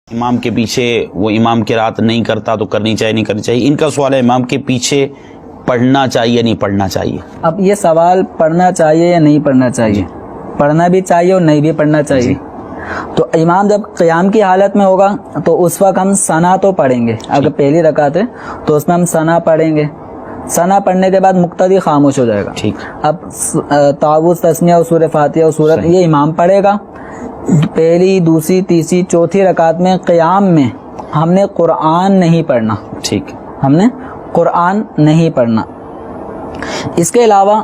امام کے پیچھے وہ امام کی رات نہیں کرتا تو کرنی چاہیے نہیں کرنی چاہیے. ان کا سوال ہے امام کے پیچھے پڑھنا چاہیے نہیں پڑھنا چاہیے. اب یہ سوال پڑھنا چاہیے یا نہیں پڑھنا چاہیے, پڑھنا بھی چاہیے اور نہیں بھی پڑھنا چاہیے. تو امام جب قیام کی حالت میں ہوگا تو اس وقت ہم ثنا تو پڑھیں گے. اگر پہلی رکعت ہے تو اس میں ہم ثنا پڑھیں گے. ثنا پڑھنے کے بعد مقتدی خاموش ہو جائے گا. اب تعوذ, تسمیہ اور سورہ فاتحہ اور سورت یہ امام پڑھے گا. پہلی, دوسری, تیسری, چوتھی رکعت میں قیام میں ہم نے قرآن نہیں پڑھنا. ٹھیک, ہم نے قرآن نہیں پڑھنا. اس کے علاوہ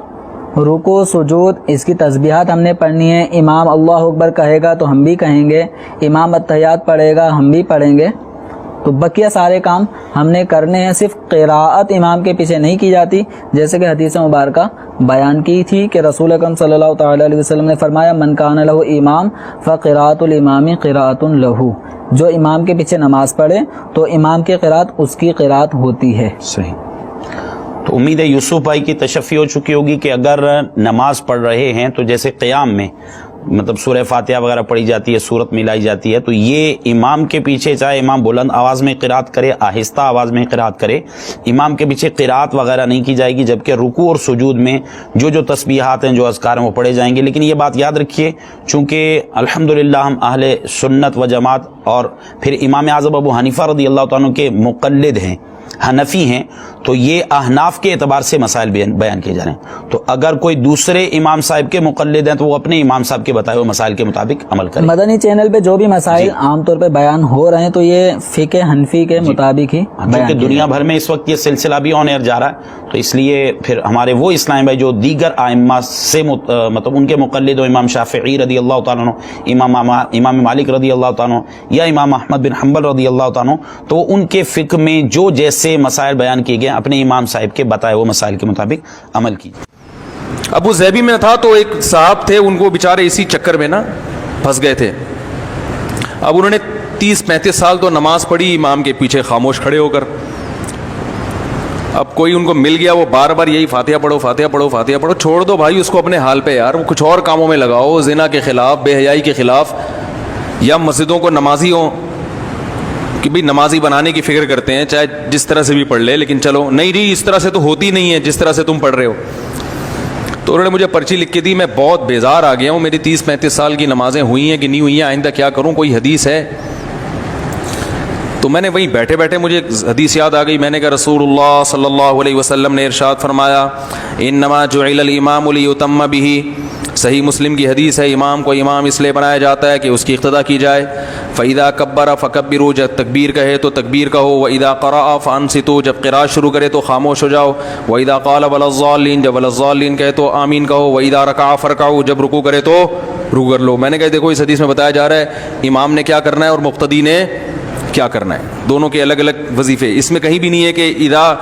رکوع, سجود, اس کی تسبیحات ہم نے پڑھنی ہے. امام اللہ اکبر کہے گا تو ہم بھی کہیں گے, امام التحیات پڑھے گا ہم بھی پڑھیں گے. تو بقیہ سارے کام ہم نے کرنے ہیں. صرف قراءت امام کے پیچھے نہیں کی جاتی, جیسے کہ حدیث مبارکہ بیان کی تھی کہ رسول اکرم صلی اللہ تعالی علیہ وسلم نے فرمایا من کان لہ امام فقراءۃ الامام قراءۃ لہ. جو امام کے پیچھے نماز پڑھے تو امام کی قراءت اس کی قراءت ہوتی ہے. صحیح. تو امید ہے یوسف بھائی کی تشفی ہو چکی ہوگی کہ اگر نماز پڑھ رہے ہیں تو جیسے قیام میں مطلب سورہ فاتحہ وغیرہ پڑھی جاتی ہے, سورت ملائی جاتی ہے, تو یہ امام کے پیچھے چاہے امام بلند آواز میں قرات کرے, آہستہ آواز میں قرات کرے, امام کے پیچھے قرات وغیرہ نہیں کی جائے گی. جبکہ رکوع اور سجود میں جو تسبیحات ہیں, جو اذکار ہیں وہ پڑھے جائیں گے. لیکن یہ بات یاد رکھیے, چونکہ الحمدللہ ہم اہل سنت و جماعت اور پھر امام اعظم ابو حنیفہ رضی اللہ تعالیٰ عنہ کے مقلد ہیں, حنفی ہیں, تو یہ احناف کے اعتبار سے مسائل بیان کیے جا رہے ہیں. تو اگر کوئی دوسرے امام صاحب کے مقلد ہیں تو وہ اپنے امام صاحب کے بتائے ہوئے مسائل کے مطابق عمل کریں. مدنی چینل پہ جو بھی مسائل عام طور پہ بیان ہو رہے ہیں تو یہ فقہ حنفی کے مطابق ہی بیان. کیونکہ دنیا بھر میں اس وقت یہ سلسلہ بھی آن ایئر جا رہا ہے, تو اس لیے پھر ہمارے وہ اسلام بھائی جو دیگر ائمہ سے مطلب ان کے مقلد ہو, امام شافعی رضی اللہ تعالیٰ عنہ, امام مالک رضی اللہ تعالیٰ عنہ, یا امام احمد بن حنبل رضی اللہ تعالیٰ عنہ, تو ان کے فقہ میں جو جیسے مسائل بیان کیے گئے اپنے امام صاحب کے بتائے وہ مسائل کے مطابق عمل کیجیے. ابو ظبی میں تھا تو ایک صاحب تھے, ان کو بیچارے اسی چکر میں نا پھنس گئے تھے. اب انہوں نے 30-35 سال تو نماز پڑھی امام کے پیچھے خاموش کھڑے ہو کر. اب کوئی ان کو مل گیا, وہ بار بار یہی فاتحہ پڑھو فاتحہ پڑھو فاتحہ پڑھو. چھوڑ دو بھائی اس کو اپنے حال پہ یار, وہ کچھ اور کاموں میں لگاؤ, زنا کے خلاف, بے حیائی کے خلاف, یا مسجدوں کو نمازی ہوں کہ بھئی نمازی بنانے کی فکر کرتے ہیں, چاہے جس طرح سے بھی پڑھ لے, لیکن چلو نہیں جی اس طرح سے تو ہوتی نہیں ہے جس طرح سے تم پڑھ رہے ہو. تو انہوں نے مجھے پرچی لکھ کے دی, میں بہت بیزار آ گیا ہوں, میری 30-35 سال کی نمازیں ہوئی ہیں کہ نہیں ہوئی ہیں, آئندہ کیا کروں, کوئی حدیث ہے؟ تو میں نے وہیں بیٹھے بیٹھے مجھے حدیث یاد آ گئی. میں نے کہا رسول اللہ صلی اللہ علیہ وسلم نے ارشاد فرمایا انما جعل الامام لیتم بہ. صحیح مسلم کی حدیث ہے, امام کو امام اس لیے بنایا جاتا ہے کہ اس کی اقتدا کی جائے. فَإِذَا كَبَّرَ فَكَبِّرُوا, جب تکبیر کہے تو تکبیر کہو. وَإِذَا قَرَأَ فَأَنصِتُوا, جب قراءت شروع کرے تو خاموش ہو جاؤ. وَإِذَا قَالَ وَلَا الضَّالِّينَ, جب وَلَا الضَّالِّينَ کہے تو آمین کہو. وَإِذَا رَكَعَ فَارْكَعُوا, جب رکوع کرے تو رکوع کر لو. میں نے کہا دیکھو اس حدیث میں بتایا جا رہا ہے امام نے کیا کرنا ہے اور مقتدی نے کیا کرنا ہے, دونوں کے الگ الگ وظیفے. اس میں کہیں بھی نہیں ہے کہ اذا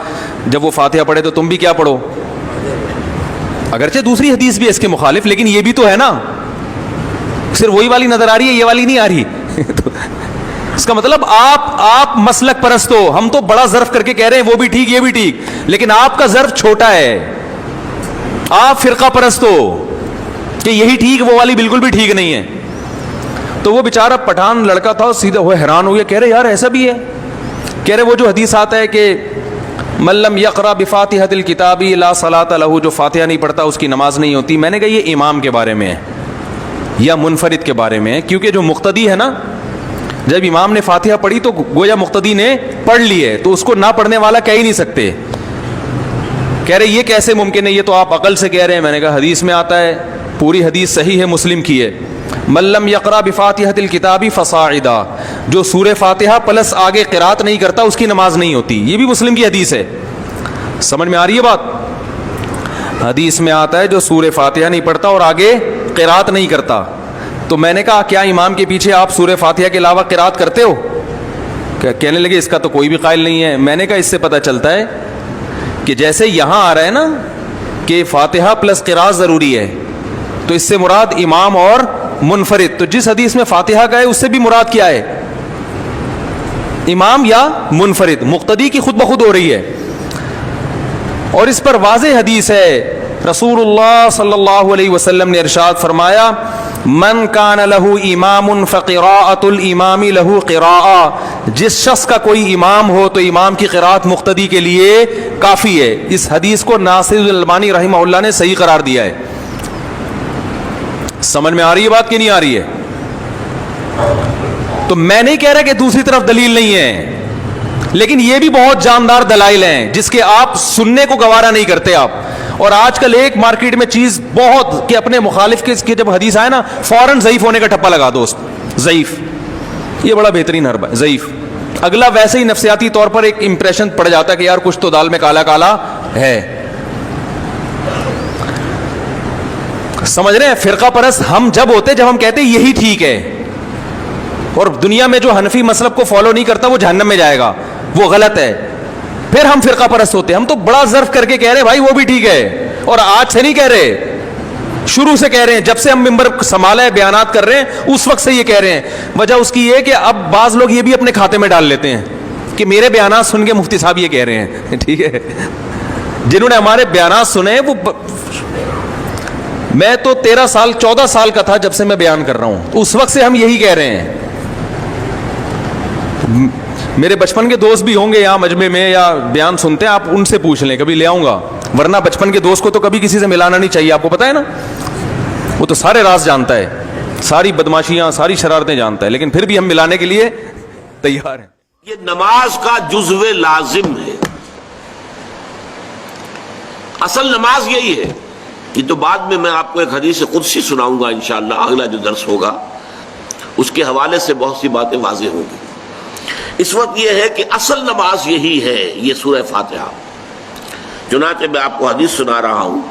جب وہ فاتحہ پڑھے تو تم بھی کیا پڑھو, اگرچہ دوسری حدیث بھی ہے اس کے مخالف, لیکن یہ بھی تو ہے نا, صرف وہی والی نظر آ رہی ہے, یہ والی نہیں آ رہی. تو اس کا مطلب آپ مسلک پرست ہو, ہم تو بڑا ظرف کر کے کہہ رہے ہیں وہ بھی ٹھیک یہ بھی ٹھیک, لیکن آپ کا ظرف چھوٹا ہے. آپ فرقہ پرست ہو کہ یہی ٹھیک وہ والی بالکل بھی ٹھیک نہیں ہے. تو وہ بیچارہ پٹھان لڑکا تھا, سیدھا وہ حیران ہو گیا, کہہ رہے یار ایسا بھی ہے, کہہ رہے وہ جو حدیث آتا ہے کہ من لم یقرأ بفاتحۃ الکتاب لا صلاۃ لہ, جو فاتحہ نہیں پڑھتا اس کی نماز نہیں ہوتی. میں نے کہا یہ امام کے بارے میں ہے یا منفرد کے بارے میں ہے, کیونکہ جو مقتدی ہے نا, جب امام نے فاتحہ پڑھی تو گویا مقتدی نے پڑھ لی ہے, تو اس کو نہ پڑھنے والا کہہ ہی نہیں سکتے. کہہ رہے یہ کیسے ممکن ہے, یہ تو آپ عقل سے کہہ رہے ہیں. میں نے کہا حدیث میں آتا ہے, پوری حدیث صحیح ہے, مسلم کی ہے, من لم یقرأ بفاتحۃ الکتاب فصاعدا, جو سورہ فاتحہ پلس آگے قرات نہیں کرتا اس کی نماز نہیں ہوتی. یہ بھی مسلم کی حدیث ہے. سمجھ میں آ رہی ہے بات؟ حدیث میں آتا ہے جو سورہ فاتحہ نہیں پڑھتا اور آگے قرات نہیں کرتا. تو میں نے کہا کیا امام کے پیچھے آپ سورہ فاتحہ کے علاوہ قرات کرتے ہو؟ کہنے لگے اس کا تو کوئی بھی قائل نہیں ہے. میں نے کہا اس سے پتہ چلتا ہے کہ جیسے یہاں آ رہا ہے نا کہ فاتحہ پلس قرات ضروری ہے, تو اس سے مراد امام اور منفرد. تو جس حدیث میں فاتحہ کا ہے اس سے بھی مراد کیا ہے, امام یا منفرد, مقتدی کی خود بخود ہو رہی ہے. اور اس پر واضح حدیث ہے, رسول اللہ صلی اللہ علیہ وسلم نے ارشاد فرمایا من کان لہو امام فقراءۃ الامام لہو قراءۃ، جس شخص کا کوئی امام ہو تو امام کی قراءت مقتدی کے لیے کافی ہے. اس حدیث کو ناصر الالبانی رحمہ اللہ نے صحیح قرار دیا ہے. سمجھ میں آ رہی ہے بات کہ نہیں آ رہی ہے؟ تو میں نہیں کہہ رہا کہ دوسری طرف دلیل نہیں ہے، لیکن یہ بھی بہت جاندار دلائل ہیں جس کے آپ سننے کو گوارا نہیں کرتے آپ. اور آج کل ایک مارکیٹ میں چیز بہت کہ اپنے مخالف کے جب حدیث آئے نا فوراً ضعیف ہونے کا ٹھپا لگا دو اس کو. ضعیف، یہ بڑا بہترین حربہ ہے ضعیف. اگلا ویسے ہی نفسیاتی طور پر ایک امپریشن پڑ جاتا ہے کہ یار کچھ تو دال میں کالا کالا ہے. سمجھ رہے ہیں؟ فرقہ پرست ہم جب ہوتے جب ہم کہتے یہی ٹھیک ہے، اور دنیا میں جو حنفی مسلک کو فالو نہیں کرتا وہ جہنم میں جائے گا، وہ غلط ہے، پھر ہم فرقہ پرست ہوتے ہیں. ہم تو بڑا ظرف کر کے کہہ رہے بھائی وہ بھی ٹھیک ہے، اور آج سے نہیں کہہ رہے، شروع سے کہہ رہے ہیں. جب سے ہم ممبر سنبھالا ہے بیانات کر رہے ہیں اس وقت سے یہ کہہ رہے ہیں. وجہ اس کی یہ کہ اب بعض لوگ یہ بھی اپنے کھاتے میں ڈال لیتے ہیں کہ میرے بیانات سن کے مفتی صاحب یہ کہہ رہے ہیں. ٹھیک ہے، جنہوں نے ہمارے بیانات سنے وہ میں تو 13 سال 14 سال کا تھا جب سے میں بیان کر رہا ہوں، اس وقت سے ہم یہی کہہ رہے ہیں. میرے بچپن کے دوست بھی ہوں گے یہاں مجمع میں یا بیان سنتے ہیں، آپ ان سے پوچھ لیں، کبھی لے آؤں گا. ورنہ بچپن کے دوست کو تو کبھی کسی سے ملانا نہیں چاہیے، آپ کو پتا ہے نا، وہ تو سارے راز جانتا ہے، ساری بدماشیاں ساری شرارتیں جانتا ہے، لیکن پھر بھی ہم ملانے کے لیے تیار ہیں. یہ نماز کا جزو لازم ہے، اصل نماز یہی ہے. یہ تو بعد میں آپ کو ایک حدیث قدسی سناؤں گا انشاءاللہ، اگلا جو درس ہوگا اس کے حوالے سے بہت سی باتیں واضح ہوں گی. اس وقت یہ ہے کہ اصل نماز یہی ہے، یہ سورہ فاتحہ. چنانچہ میں آپ کو حدیث سنا رہا ہوں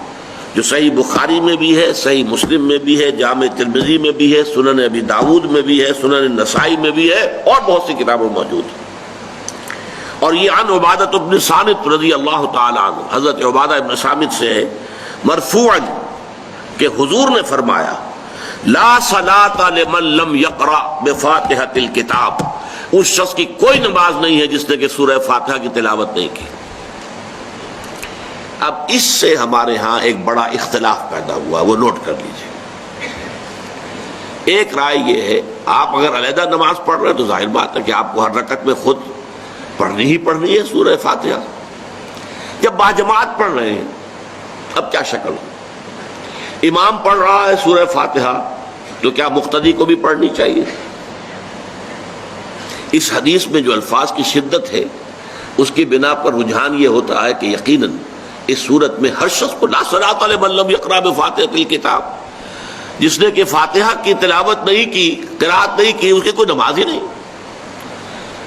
جو صحیح بخاری میں بھی ہے، صحیح مسلم میں بھی ہے، جامع ترمذی میں بھی ہے، سنن ابی داود میں بھی ہے، سنن نسائی میں بھی ہے، اور بہت سی کتابوں میں موجود ہے. اور یہ عن عبادہ بن صامت رضی اللہ تعالی عنہ، حضرت عبادہ بن صامت سے ہے مرفوعا کہ حضور نے فرمایا لا صلاۃ لمن لم یقرأ بفاتحۃ الکتاب، اس شخص کی کوئی نماز نہیں ہے جس نے کہ سورہ فاتحہ کی تلاوت نہیں کی. اب اس سے ہمارے ہاں ایک بڑا اختلاف پیدا ہوا، وہ نوٹ کر لیجیے. ایک رائے یہ ہے آپ اگر علیحدہ نماز پڑھ رہے ہیں تو ظاہر بات ہے کہ آپ کو ہر رکعت میں خود پڑھنی ہی پڑھنی ہے سورہ فاتحہ. جب باجماعت پڑھ رہے ہیں اب کیا شکل ہو، امام پڑھ رہا ہے سورہ فاتحہ تو کیا مقتدی کو بھی پڑھنی چاہیے؟ اس حدیث میں جو الفاظ کی شدت ہے اس کی بنا پر رجحان یہ ہوتا ہے کہ یقیناً اس صورت میں ہر شخص کو لا صلاۃ لمن لم یقرأ بفاتحۃ الکتاب، جس نے کہ فاتحہ کی تلاوت نہیں کی، قرأت نہیں کی، اس کی کوئی نماز ہی نہیں.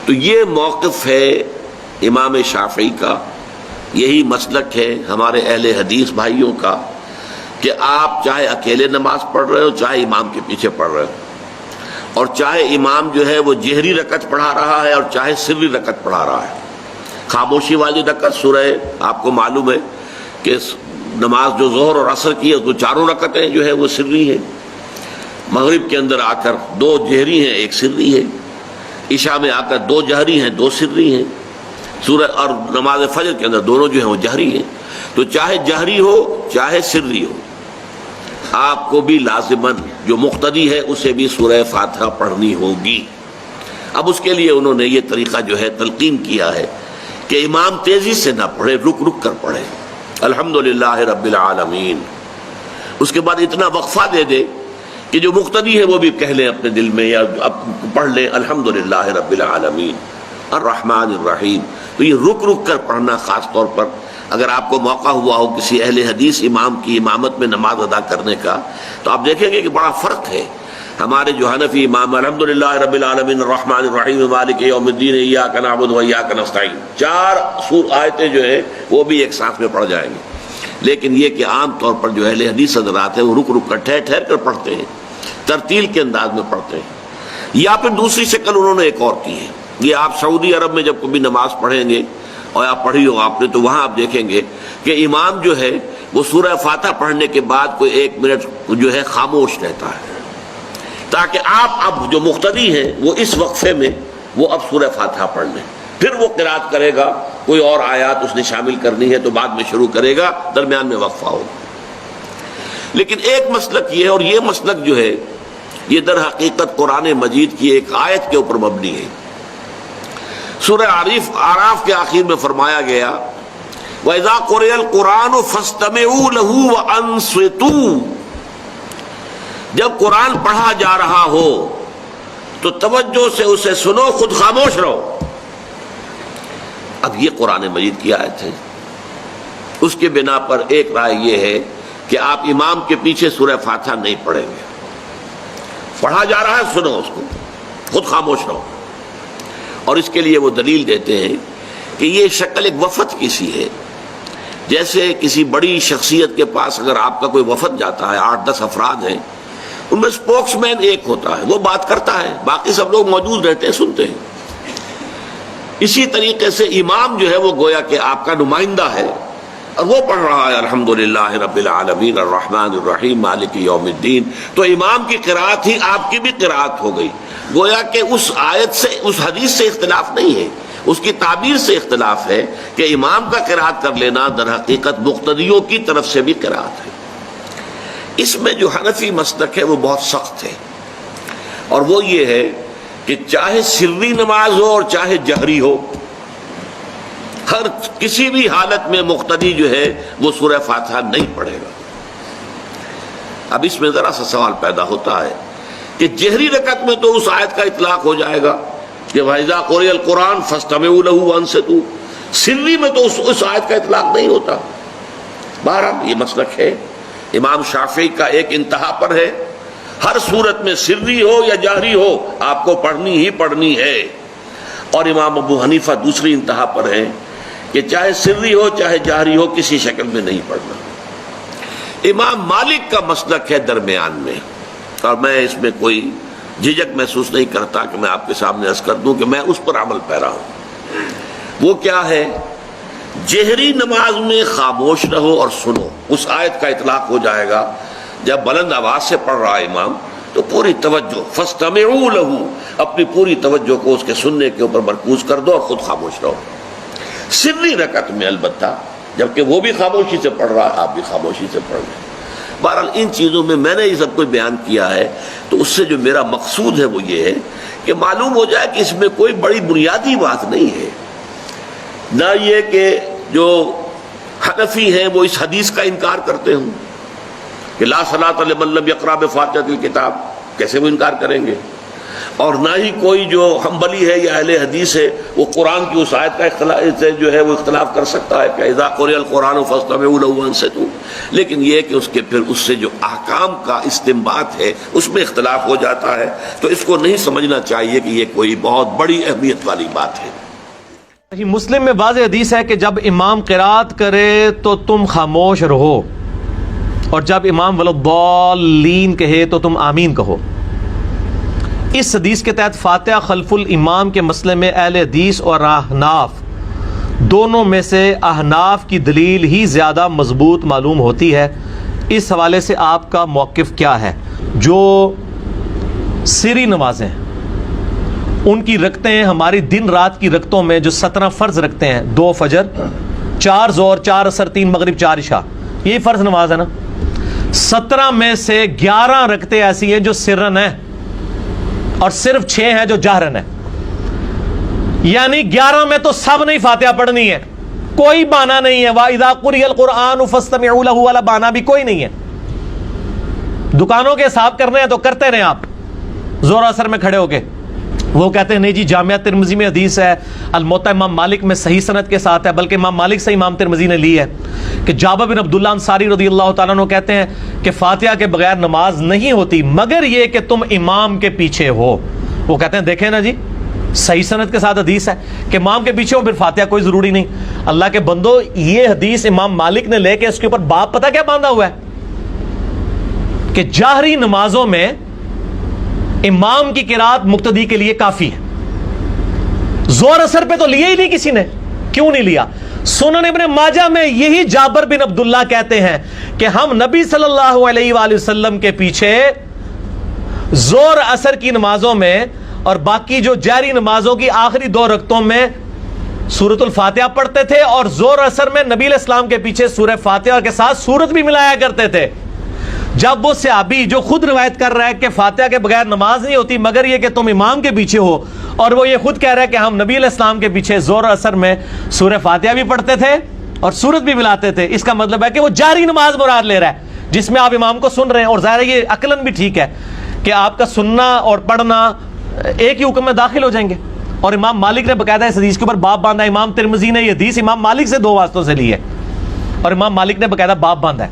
تو یہ موقف ہے امام شافعی کا، یہی مسلک ہے ہمارے اہل حدیث بھائیوں کا کہ آپ چاہے اکیلے نماز پڑھ رہے ہو، چاہے امام کے پیچھے پڑھ رہے ہو، اور چاہے امام جو ہے وہ جہری رکعت پڑھا رہا ہے اور چاہے سری رکعت پڑھا رہا ہے. خاموشی والی رکعت سورہ آپ کو معلوم ہے کہ نماز جو ظہر اور عصر کی ہے تو چاروں رکعتیں جو ہے وہ سری ہیں. مغرب کے اندر آ کر 2 جہری ہیں 1 سری ہے، عشاء میں آ کر 2 جہری ہیں 2 سری ہیں، سورہ اور نماز فجر کے اندر دونوں جو ہیں وہ جہری ہیں. تو چاہے جہری ہو چاہے سری ہو آپ کو بھی لازماً جو مقتدی ہے اسے بھی سورہ فاتحہ پڑھنی ہوگی. اب اس کے لیے انہوں نے یہ طریقہ جو ہے تلقین کیا ہے کہ امام تیزی سے نہ پڑھے، رک رک کر پڑھے الحمدللہ رب العالمین. اس کے بعد اتنا وقفہ دے دے کہ جو مقتدی ہے وہ بھی کہہ لیں اپنے دل میں یا پڑھ لیں الحمدللہ رب العالمین الرحمن الرحیم. تو یہ رک رک کر پڑھنا، خاص طور پر اگر آپ کو موقع ہوا ہو کسی اہل حدیث امام کی امامت میں نماز ادا کرنے کا، تو آپ دیکھیں گے کہ بڑا فرق ہے. ہمارے جو حنفی امام الحمدللہ رب العالمین الرحمن الرحیم مالک یوم الدین ایاک نعبد و ایاک نستعین 4 آیتیں جو ہیں وہ بھی ایک ساتھ میں پڑھ جائیں گے. لیکن یہ کہ عام طور پر جو اہل حدیث حضرات ہیں وہ رک رک کر ٹھہر ٹھہر کر پڑھتے ہیں، ترتیل کے انداز میں پڑھتے ہیں. یا پھر دوسری شکل انہوں نے ایک اور کی ہے، یہ آپ سعودی عرب میں جب کبھی نماز پڑھیں گے اور آپ پڑھی ہو آپ نے تو وہاں آپ دیکھیں گے کہ امام جو ہے وہ سورہ فاتحہ پڑھنے کے بعد کوئی 1 منٹ جو ہے خاموش رہتا ہے تاکہ آپ اب جو مقتدی ہیں وہ اس وقفے میں وہ اب سورہ فاتحہ پڑھ لیں. پھر وہ قرات کرے گا، کوئی اور آیات اس نے شامل کرنی ہے تو بعد میں شروع کرے گا، درمیان میں وقفہ ہوگا. لیکن ایک مسلک یہ ہے، اور یہ مسلک جو ہے یہ در حقیقت قرآن مجید کی ایک آیت کے اوپر مبنی ہے۔ سورہ اعراف کے آخر میں فرمایا گیا وَإِذَا قُرِئَ الْقُرْآنُ فَاسْتَمِعُوا لَهُ وَأَنصِتُوا، جب قرآن پڑھا جا رہا ہو تو توجہ سے اسے سنو، خود خاموش رہو۔ اب یہ قرآن مجید کی آیت ہے، اس کے بنا پر ایک رائے یہ ہے کہ آپ امام کے پیچھے سورہ فاتحہ نہیں پڑھیں گے، پڑھا جا رہا ہے سنو اس کو، خود خاموش رہو۔ اور اس کے لیے وہ دلیل دیتے ہیں کہ یہ شکل ایک وفد کی سی ہے، جیسے کسی بڑی شخصیت کے پاس اگر آپ کا کوئی وفد جاتا ہے، 8-10 افراد ہیں، ان میں اسپوکس مین ایک ہوتا ہے، وہ بات کرتا ہے، باقی سب لوگ موجود رہتے ہیں، سنتے ہیں۔ اسی طریقے سے امام جو ہے وہ گویا کہ آپ کا نمائندہ ہے، اور وہ پڑھ رہا ہے الحمدللہ رب العالمین الرحمن الرحیم مالک یوم الدین، تو امام کی قرأت ہی آپ کی بھی قرأت ہو گئی۔ گویا کہ اس آیت سے، اس حدیث سے اختلاف نہیں ہے، اس کی تعبیر سے اختلاف ہے کہ امام کا قرأت کر لینا در حقیقت مقتدیوں کی طرف سے بھی قرأت ہے۔ اس میں جو حنفی مسلک ہے وہ بہت سخت ہے، اور وہ یہ ہے کہ چاہے سری نماز ہو اور چاہے جہری ہو، ہر کسی بھی حالت میں مقتدی جو ہے وہ سورہ فاتحہ نہیں پڑھے گا۔ اب اس میں ذرا سا سوال پیدا ہوتا ہے کہ جہری رکعت میں تو اس آیت کا اطلاق ہو جائے گا کہ وَإِذَا قُرِئَ الْقُرْآنُ فَاسْتَمِعُوا لَهُ وَأَنصِتُوا، سری میں تو اس آیت کا اطلاق نہیں ہوتا۔ بہرحال یہ مسلک ہے، امام شافعی کا ایک انتہا پر ہے، ہر صورت میں سری ہو یا جہری ہو آپ کو پڑھنی ہی پڑھنی ہے، اور امام ابو حنیفہ دوسری انتہا پر ہے کہ چاہے سری ہو چاہے جہری ہو کسی شکل میں نہیں پڑھنا۔ امام مالک کا مسلک ہے درمیان میں، اور میں اس میں کوئی جھجک محسوس نہیں کرتا کہ میں آپ کے سامنے عرض کر دوں کہ میں اس پر عمل پیرا ہوں۔ وہ کیا ہے؟ جہری نماز میں خاموش رہو اور سنو، اس آیت کا اطلاق ہو جائے گا جب بلند آواز سے پڑھ رہا ہے امام تو پوری توجہ فاستمعوا له، اپنی پوری توجہ کو اس کے سننے کے اوپر مرکوز کر دو اور خود خاموش رہو۔ سری رکعت میں البتہ جبکہ وہ بھی خاموشی سے پڑھ رہا ہے، آپ بھی خاموشی سے پڑھ رہے ہیں۔ بہرحال ان چیزوں میں میں نے یہ سب کچھ بیان کیا ہے، تو اس سے جو میرا مقصود ہے وہ یہ ہے کہ معلوم ہو جائے کہ اس میں کوئی بڑی بنیادی بات نہیں ہے، نہ یہ کہ جو حنفی ہیں وہ اس حدیث کا انکار کرتے ہوں کہ لا صلاۃ لمن لم یقرأ بفاتحۃ الکتاب، کیسے وہ انکار کریں گے؟ اور نہ ہی کوئی جو حنبلی ہے یا اہل حدیث ہے وہ قرآن کی اس آیت کا اختلاف سے جو ہے وہ اختلاف کر سکتا ہے کہ اذا قرئ القرآن فاستمعوا له وانصتوا، لیکن یہ کہ اس کے پھر اس سے جو احکام کا استنباط ہے اس میں اختلاف ہو جاتا ہے، تو اس کو نہیں سمجھنا چاہیے کہ یہ کوئی بہت بڑی اہمیت والی بات ہے۔ مسلم میں واضح حدیث ہے کہ جب امام قرات کرے تو تم خاموش رہو، اور جب امام ولضالین کہے تو تم آمین کہو۔ اس حدیث کے تحت فاتحہ خلف الامام کے مسئلے میں اہل حدیث اور احناف دونوں میں سے احناف کی دلیل ہی زیادہ مضبوط معلوم ہوتی ہے۔ اس حوالے سے آپ کا موقف کیا ہے؟ جو سری نمازیں ان کی رکعتیں ہماری دن رات کی رکعتوں میں جو 17 فرض رکھتے ہیں، 2 فجر، 4 ظہر، 4 عصر، 3 مغرب، 4 عشاء، یہی فرض نماز ہے نا۔ 17 میں سے 11 رکعتیں ایسی ہیں جو سرن ہیں، اور صرف 6 ہیں جو جہرن ہیں، یعنی 11 میں تو سب نہیں فاتحہ پڑھنی ہے، کوئی بہانہ نہیں ہے۔ وَإِذَا قُرِئَ الْقُرْآنُ فَاسْتَمِعُوا لَهُ والا بہانہ بھی کوئی نہیں ہے۔ دکانوں کے حساب کرنے ہیں تو کرتے رہیں آپ زور اثر میں کھڑے ہو کے۔ وہ کہتے ہیں نہیں جی جامعہ ترمذی میں حدیث ہے، الموطا امام مالک میں صحیح سند کے ساتھ ہے، بلکہ امام مالک سے امام ترمذی نے لی ہے کہ جابر بن عبداللہ انصاری رضی اللہ تعالیٰ عنہ کہتے ہیں کہ فاتحہ کے بغیر نماز نہیں ہوتی مگر یہ کہ تم امام کے پیچھے ہو۔ وہ کہتے ہیں دیکھیں نا جی صحیح سند کے ساتھ حدیث ہے کہ امام کے پیچھے ہو، پھر فاتحہ کوئی ضروری نہیں۔ اللہ کے بندو، یہ حدیث امام مالک نے لے کے اس کے اوپر باب پتہ کیا باندھا ہوا ہے کہ جاہری نمازوں میں امام کی قرات مقتدی کے لیے کافی ہے۔ زور اثر پہ تو لیا ہی نہیں کسی نے، کیوں نہیں لیا؟ سنن ابن ماجہ میں یہی جابر بن عبداللہ کہتے ہیں کہ ہم نبی صلی اللہ علیہ وآلہ وسلم کے پیچھے زور اثر کی نمازوں میں اور باقی جو جہری نمازوں کی آخری 2 رکعتوں میں سورۃ الفاتحہ پڑھتے تھے، اور زور اثر میں نبی علیہ السلام کے پیچھے سورہ فاتحہ کے ساتھ سورت بھی ملایا کرتے تھے۔ جب وہ صحابی جو خود روایت کر رہا ہے کہ فاتحہ کے بغیر نماز نہیں ہوتی مگر یہ کہ تم امام کے پیچھے ہو، اور وہ یہ خود کہہ رہا ہے کہ ہم نبی علیہ السلام کے پیچھے ظہر اثر میں سورہ فاتحہ بھی پڑھتے تھے اور سورت بھی ملاتے تھے، اس کا مطلب ہے کہ وہ جاری نماز مراد لے رہا ہے جس میں آپ امام کو سن رہے ہیں. اور ظاہر ہے یہ عقلاً بھی ٹھیک ہے کہ آپ کا سننا اور پڑھنا ایک ہی حکم میں داخل ہو جائیں گے. اور امام مالک نے باقاعدہ اس حدیث کے اوپر باب باندھا. امام ترمذی نے یہ حدیث امام مالک سے 2 واسطوں سے لی ہے اور امام مالک نے باقاعدہ باب باندھا ہے.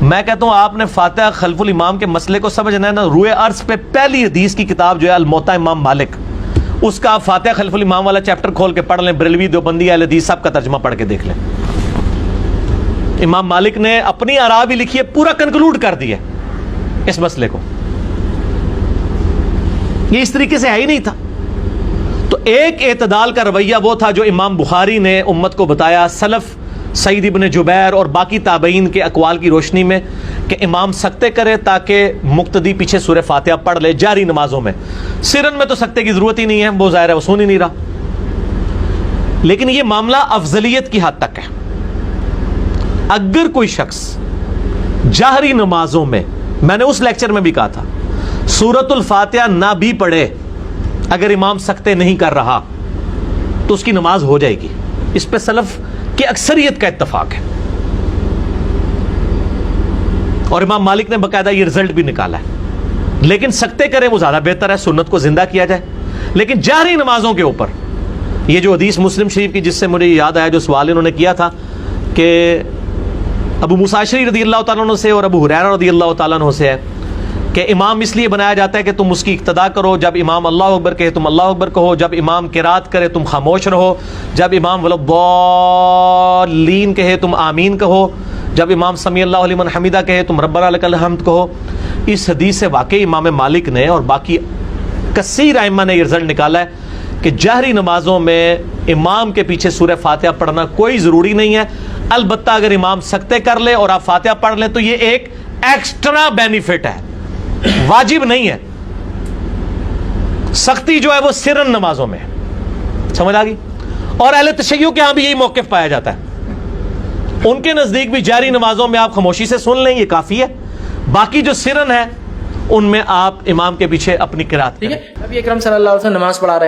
میں کہتا ہوں آپ نے فاتحہ خلف الامام کے مسئلے کو سمجھنا ہے نا، روئے عرض پہ پہلی حدیث کی کتاب جو ہے الموطا امام مالک، اس کا آپ فاتحہ خلف الامام والا چیپٹر کھول کے پڑھ لیں، بریلوی دیوبندی اہل حدیث سب کا ترجمہ پڑھ کے دیکھ لیں. امام مالک نے اپنی آراء بھی لکھی ہے، پورا کنکلوڈ کر دیا اس مسئلے کو. یہ اس طریقے سے ہے ہی نہیں تھا. تو ایک اعتدال کا رویہ وہ تھا جو امام بخاری نے امت کو بتایا سلف سعید ابن جبیر اور باقی تابعین کے اقوال کی روشنی میں، کہ امام سکتے کرے تاکہ مقتدی پیچھے سورہ فاتحہ پڑھ لے جاری نمازوں میں. سرن میں تو سکتے کی ضرورت ہی نہیں ہے، وہ ظاہر ہے وہ سن ہی نہیں رہا. لیکن یہ معاملہ افضلیت کی حد تک ہے. اگر کوئی شخص جہری نمازوں میں نے اس لیکچر میں بھی کہا تھا، سورۃ الفاتحہ نہ بھی پڑھے اگر امام سکتے نہیں کر رہا تو اس کی نماز ہو جائے گی. اس پہ سلف کی اکثریت کا اتفاق ہے اور امام مالک نے باقاعدہ یہ رزلٹ بھی نکالا ہے. لیکن سکتے کریں وہ زیادہ بہتر ہے، سنت کو زندہ کیا جائے. لیکن جہری نمازوں کے اوپر یہ جو حدیث مسلم شریف کی، جس سے مجھے یاد آیا جو سوال انہوں نے کیا تھا کہ ابو موسیٰ اشعری رضی اللہ تعالیٰ عنہ سے اور ابو ہریرہ رضی اللہ تعالیٰ عنہ سے ہے کہ امام اس لیے بنایا جاتا ہے کہ تم اس کی اقتدا کرو، جب امام اللہ اکبر کہے تم اللہ اکبر کہو، جب امام قرات کرے تم خاموش رہو، جب امام ولضالین کہے تم آمین کہو، جب امام سمیع اللہ لمن حمیدہ کہے تم ربنا لک الحمد کہو. اس حدیث سے واقعی امام مالک نے اور باقی کثیر ائمہ نے یہ رزلٹ نکالا ہے کہ جہری نمازوں میں امام کے پیچھے سورہ فاتحہ پڑھنا کوئی ضروری نہیں ہے. البتہ اگر امام سکتے کر لے اور آپ فاتحہ پڑھ لیں تو یہ ایک ایکسٹرا بینیفٹ ہے، واجب نہیں ہے. سختی جو ہے وہ سرن نمازوں میں ہے. سمجھ آ گئی؟ اور اہل تشیع کے ہاں بھی یہی موقف پایا جاتا ہے. ان کے نزدیک بھی جاری نمازوں میں آپ خاموشی سے سن لیں یہ کافی ہے. باقی جو سرن ہے ان میں آپ امام کے پیچھے اپنی قرات ٹھیک ہے. نبی اکرم صلی اللہ علیہ وسلم نماز پڑھا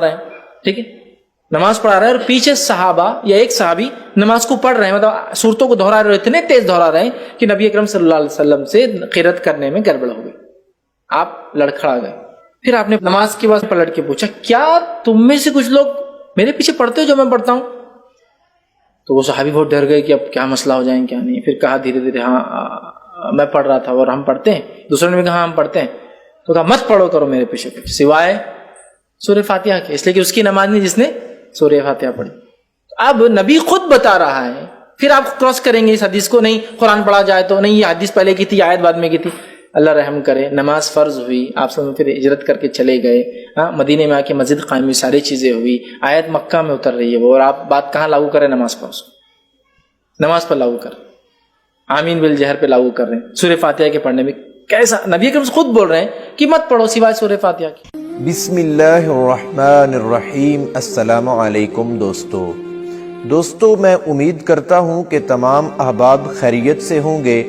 رہے ہیں، ٹھیک ہے، نماز پڑھا رہے ہیں اور پیچھے صحابہ یا ایک صحابی نماز کو پڑھ رہے ہیں، مطلب صورتوں کو دہرا رہے، اتنے تیز دہرا رہے ہیں کہ نبی اکرم صلی اللہ علیہ وسلم سے قرات کرنے میں گڑبڑ ہو گئی. آپ لڑکھڑا گئے. پھر آپ نے نماز کے بعد پلٹ کے پوچھا کیا تم میں سے کچھ لوگ میرے پیچھے پڑھتے ہو جو میں پڑھتا ہوں؟ تو وہ صحابی بہت ڈر گئے کہ اب کیا مسئلہ ہو جائیں کیا نہیں. پھر کہا دھیرے دھیرے ہاں میں پڑھ رہا تھا اور ہم پڑھتے ہیں. دوسروں نے بھی کہا ہاں ہم پڑھتے ہیں. تو کہا مت پڑھو کرو میرے پیچھے کچھ سوائے سورہ فاتحہ کے، اس لیے کہ اس کی نماز نہیں جس نے سورہ فاتحہ پڑھی. اب نبی خود بتا رہا ہے، پھر آپ کراس کریں گے اس حدیث کو، نہیں قرآن پڑھا جائے تو نہیں، یہ حدیث پہلے کی تھی آیت بعد میں کی تھی. اللہ رحم کرے، نماز فرض ہوئی، آپ سب پھر ہجرت کر کے چلے گئے، مدینے میں آ کے مسجد قائم ہوئی، ساری چیزیں ہوئی، آیت مکہ میں اتر رہی ہے وہ، اور آپ بات کہاں لاگو کریں؟ نماز پر، نماز پر لاگو کر، آمین بالجہر پہ لاگو کر رہے ہیں. سورہ فاتحہ کے پڑھنے میں کیسا نبی اکرم خود بول رہے ہیں کہ مت پڑھو سوائے سورہ فاتحہ کی. بسم اللہ الرحمن الرحیم. السلام علیکم دوستو میں امید کرتا ہوں کہ تمام احباب خیریت سے ہوں گے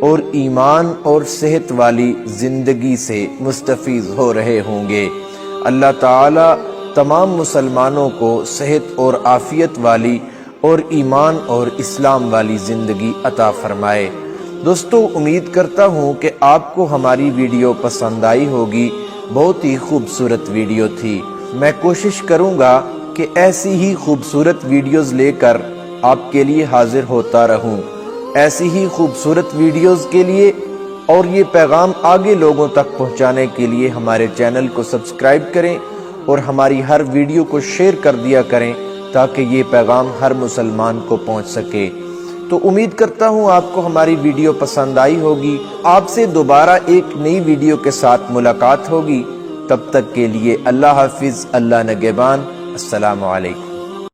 اور ایمان اور صحت والی زندگی سے مستفیض ہو رہے ہوں گے. اللہ تعالی تمام مسلمانوں کو صحت اور عافیت والی اور ایمان اور اسلام والی زندگی عطا فرمائے. دوستو امید کرتا ہوں کہ آپ کو ہماری ویڈیو پسند آئی ہوگی. بہت ہی خوبصورت ویڈیو تھی. میں کوشش کروں گا کہ ایسی ہی خوبصورت ویڈیوز لے کر آپ کے لیے حاضر ہوتا رہوں. ایسی ہی خوبصورت ویڈیوز کے لیے اور یہ پیغام آگے لوگوں تک پہنچانے کے لیے ہمارے چینل کو سبسکرائب کریں اور ہماری ہر ویڈیو کو شیئر کر دیا کریں تاکہ یہ پیغام ہر مسلمان کو پہنچ سکے. تو امید کرتا ہوں آپ کو ہماری ویڈیو پسند آئی ہوگی. آپ سے دوبارہ ایک نئی ویڈیو کے ساتھ ملاقات ہوگی. تب تک کے لیے اللہ حافظ، اللہ نگہبان. السلام علیکم.